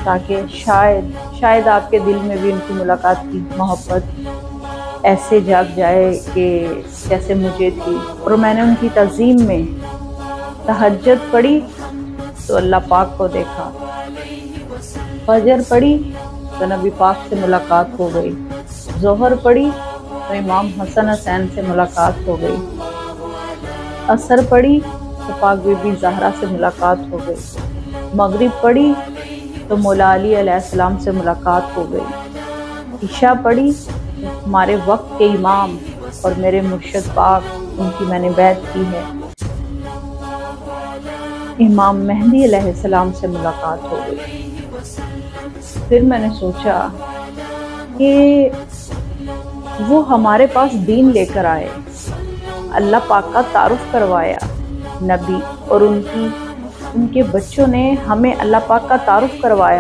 تاکہ شاید آپ کے دل میں بھی ان کی ملاقات کی محبت ایسے جاگ جائے کہ جیسے مجھے تھی۔ اور میں نے ان کی تعظیم میں تہجد پڑھی تو اللہ پاک کو دیکھا، فجر پڑھی تو نبی پاک سے ملاقات ہو گئی، ظہر پڑھی تو امام حسن حسین سے ملاقات ہو گئی، عصر پڑھی تو پاک بی بی زہرا سے ملاقات ہو گئی، مغرب پڑھی تو مولا علی علیہ السلام سے ملاقات ہو گئی، عشاء پڑھی تو ہمارے وقت کے امام اور میرے مرشد پاک، ان کی میں نے بیعت کی ہے، امام مہدی علیہ السلام سے ملاقات ہو گئی۔ پھر میں نے سوچا کہ وہ ہمارے پاس دین لے کر آئے، اللہ پاک کا تعارف کروایا، نبی اور ان کے بچوں نے ہمیں اللہ پاک کا تعارف کروایا۔